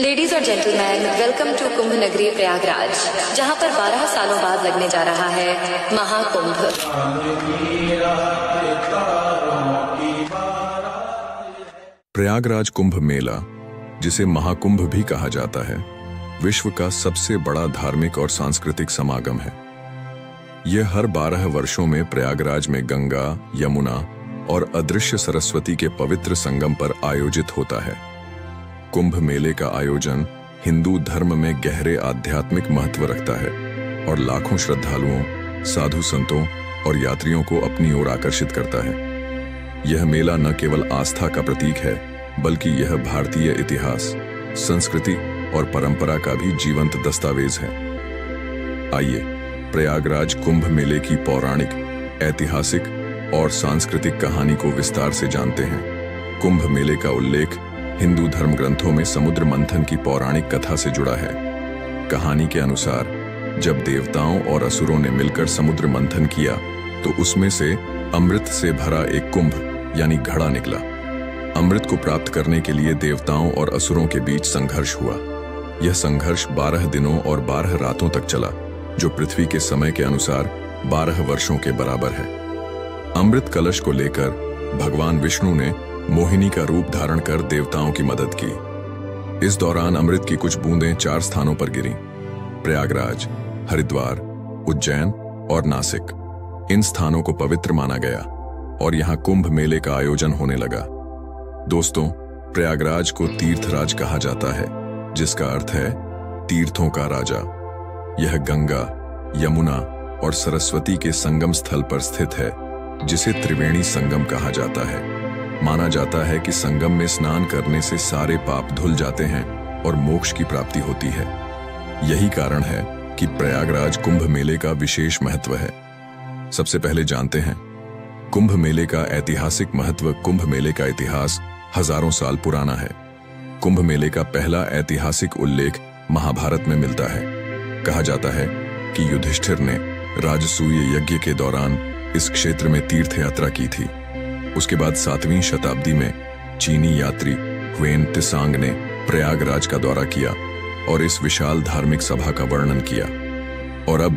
Ladies और gentleman, welcome to कुंभ नगरी प्रयागराज, जहां पर 12 सालों बाद लगने जा रहा है महाकुंभ। प्रयागराज कुंभ मेला, जिसे महाकुंभ भी कहा जाता है, विश्व का सबसे बड़ा धार्मिक और सांस्कृतिक समागम है। यह हर 12 वर्षों में प्रयागराज में गंगा, यमुना और अदृश्य सरस्वती के पवित्र संगम पर आयोजित होता है। कुंभ मेले का आयोजन हिंदू धर्म में गहरे आध्यात्मिक महत्व रखता है और लाखों श्रद्धालुओं, साधु संतों और यात्रियों को अपनी ओर आकर्षित करता है। यह मेला न केवल आस्था का प्रतीक है, बल्कि यह भारतीय इतिहास, संस्कृति और परंपरा का भी जीवंत दस्तावेज है। आइए प्रयागराज कुंभ मेले की पौराणिक, ऐतिहासिक और सांस्कृतिक कहानी को विस्तार से जानते हैं। कुंभ मेले का उल्लेख हिंदू धर्म ग्रंथों में समुद्र मंथन की पौराणिक कथा से जुड़ा है। कहानी के अनुसार जब देवताओं और असुरों ने मिलकर समुद्र मंथन किया तो उसमें से अमृत से भरा एक कुंभ यानी घड़ा निकला। अमृत को प्राप्त करने के लिए देवताओं और असुरों के बीच संघर्ष हुआ। यह संघर्ष 12 दिनों और 12 रातों तक चला, जो पृथ्वी के समय के अनुसार 12 वर्षों के बराबर है। अमृत कलश को लेकर भगवान विष्णु ने मोहिनी का रूप धारण कर देवताओं की मदद की। इस दौरान अमृत की कुछ बूंदें 4 स्थानों पर गिरीं: प्रयागराज, हरिद्वार, उज्जैन और नासिक। इन स्थानों को पवित्र माना गया और यहाँ कुंभ मेले का आयोजन होने लगा। दोस्तों, प्रयागराज को तीर्थराज कहा जाता है, जिसका अर्थ है तीर्थों का राजा। यह गंगा, यमुना और सरस्वती के संगम स्थल पर स्थित है, जिसे त्रिवेणी संगम कहा जाता है। माना जाता है कि संगम में स्नान करने से सारे पाप धुल जाते हैं और मोक्ष की प्राप्ति होती है। यही कारण है कि प्रयागराज कुंभ मेले का विशेष महत्व है। सबसे पहले जानते हैं कुंभ मेले का ऐतिहासिक महत्व। कुंभ मेले का इतिहास हजारों साल पुराना है। कुंभ मेले का पहला ऐतिहासिक उल्लेख महाभारत में मिलता है। कहा जाता है कि युधिष्ठिर ने राजसूय यज्ञ के दौरान इस क्षेत्र में तीर्थ यात्रा की थी। उसके बाद 7वीं शताब्दी में चीनी यात्री ह्वेन त्सांग ने प्रयागराज का दौरा किया और इस विशाल धार्मिक सभा का वर्णन किया। और अब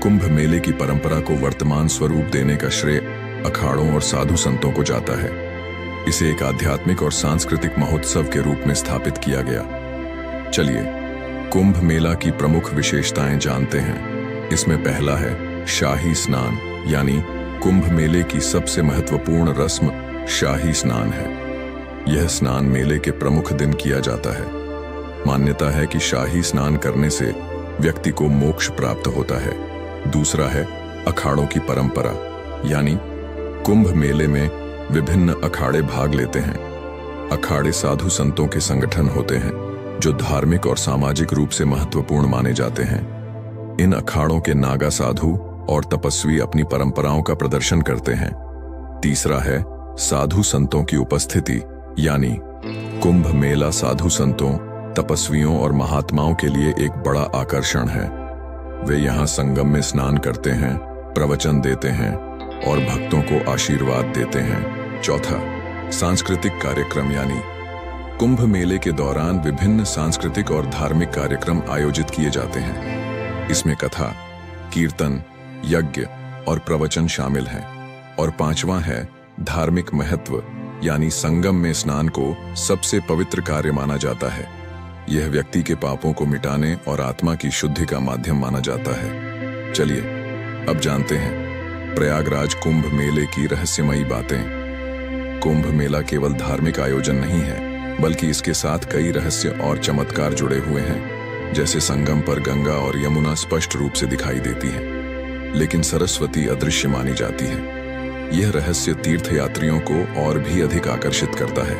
कुंभ मेले की परंपरा को वर्तमान स्वरूप देने का श्रेय अखाड़ों और साधु संतों को जाता है। इसे एक आध्यात्मिक और सांस्कृतिक महोत्सव के रूप में स्थापित किया गया। चलिए कुंभ मेला की प्रमुख विशेषताएं जानते हैं। इसमें पहला है शाही स्नान, यानी कुंभ मेले की सबसे महत्वपूर्ण रस्म शाही स्नान है। यह स्नान मेले के प्रमुख दिन किया जाता है। मान्यता है कि शाही स्नान करने से व्यक्ति को मोक्ष प्राप्त होता है। दूसरा है अखाड़ों की परंपरा, यानी कुंभ मेले में विभिन्न अखाड़े भाग लेते हैं। अखाड़े साधु संतों के संगठन होते हैं जो धार्मिक और सामाजिक रूप से महत्वपूर्ण माने जाते हैं। इन अखाड़ों के नागा साधु और तपस्वी अपनी परंपराओं का प्रदर्शन करते हैं। तीसरा है साधु संतों की उपस्थिति, यानी कुंभ मेला साधु संतों, तपस्वियों और महात्माओं के लिए एक बड़ा आकर्षण है। वे यहाँ संगम में स्नान करते हैं, प्रवचन देते हैं और भक्तों को आशीर्वाद देते हैं। चौथा, सांस्कृतिक कार्यक्रम, यानी कुंभ मेले के दौरान विभिन्न सांस्कृतिक और धार्मिक कार्यक्रम आयोजित किए जाते हैं। इसमें कथा, कीर्तन, यज्ञ और प्रवचन शामिल हैं। और पांचवा है धार्मिक महत्व, यानी संगम में स्नान को सबसे पवित्र कार्य माना जाता है। यह व्यक्ति के पापों को मिटाने और आत्मा की शुद्धि का माध्यम माना जाता है। चलिए अब जानते हैं प्रयागराज कुंभ मेले की रहस्यमयी बातें। कुंभ मेला केवल धार्मिक आयोजन नहीं है, बल्कि इसके साथ कई रहस्य और चमत्कार जुड़े हुए हैं। जैसे संगम पर गंगा और यमुना स्पष्ट रूप से दिखाई देती है, लेकिन सरस्वती अदृश्य मानी जाती है। यह रहस्य तीर्थयात्रियों को और भी अधिक आकर्षित करता है।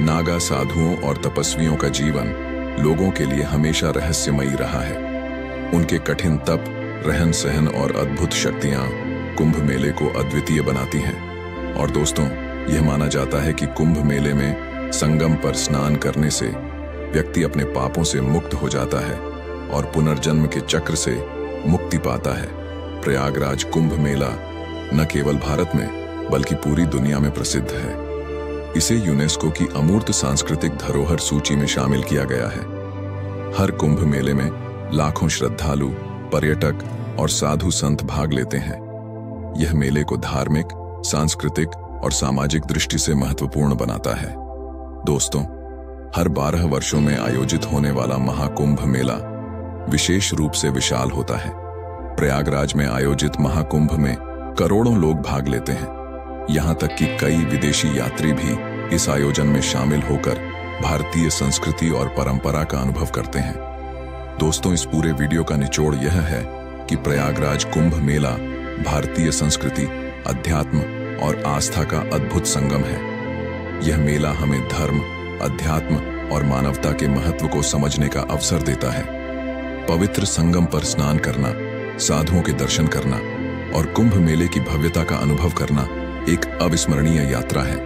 नागा साधुओं और तपस्वियों का जीवन लोगों के लिए हमेशा रहस्यमयी रहा है। उनके कठिन तप, रहन सहन और अद्भुत शक्तियां कुंभ मेले को अद्वितीय बनाती हैं। और दोस्तों, यह माना जाता है कि कुंभ मेले में संगम पर स्नान करने से व्यक्ति अपने पापों से मुक्त हो जाता है और पुनर्जन्म के चक्र से मुक्ति पाता है। प्रयागराज कुंभ मेला न केवल भारत में बल्कि पूरी दुनिया में प्रसिद्ध है। इसे यूनेस्को की अमूर्त सांस्कृतिक धरोहर सूची में शामिल किया गया है। हर कुंभ मेले में लाखों श्रद्धालु, पर्यटक और साधु संत भाग लेते हैं। यह मेले को धार्मिक, सांस्कृतिक और सामाजिक दृष्टि से महत्वपूर्ण बनाता है। दोस्तों, हर 12 वर्षों में आयोजित होने वाला महाकुंभ मेला विशेष रूप से विशाल होता है। प्रयागराज में आयोजित महाकुंभ में करोड़ों लोग भाग लेते हैं। यहाँ तक कि कई विदेशी यात्री भी इस आयोजन में शामिल होकर भारतीय संस्कृति और परंपरा का अनुभव करते हैं। दोस्तों, इस पूरे वीडियो का निचोड़ यह है कि प्रयागराज कुंभ मेला भारतीय संस्कृति, अध्यात्म और आस्था का अद्भुत संगम है। यह मेला हमें धर्म, अध्यात्म और मानवता के महत्व को समझने का अवसर देता है। पवित्र संगम पर स्नान करना, साधुओं के दर्शन करना और कुंभ मेले की भव्यता का अनुभव करना एक अविस्मरणीय यात्रा है।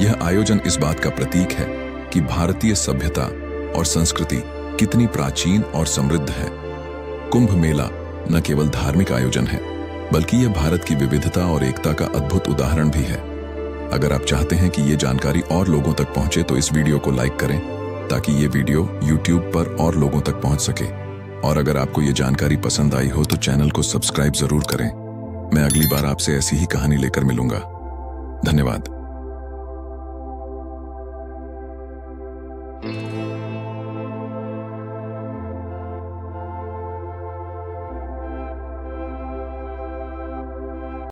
यह आयोजन इस बात का प्रतीक है कि भारतीय सभ्यता और संस्कृति कितनी प्राचीन और समृद्ध है। कुंभ मेला न केवल धार्मिक आयोजन है, बल्कि यह भारत की विविधता और एकता का अद्भुत उदाहरण भी है। अगर आप चाहते हैं कि ये जानकारी और लोगों तक पहुंचे तो इस वीडियो को लाइक करें, ताकि ये वीडियो YouTube पर और लोगों तक पहुंच सके। और अगर आपको ये जानकारी पसंद आई हो तो चैनल को सब्सक्राइब जरूर करें। मैं अगली बार आपसे ऐसी ही कहानी लेकर मिलूंगा। धन्यवाद।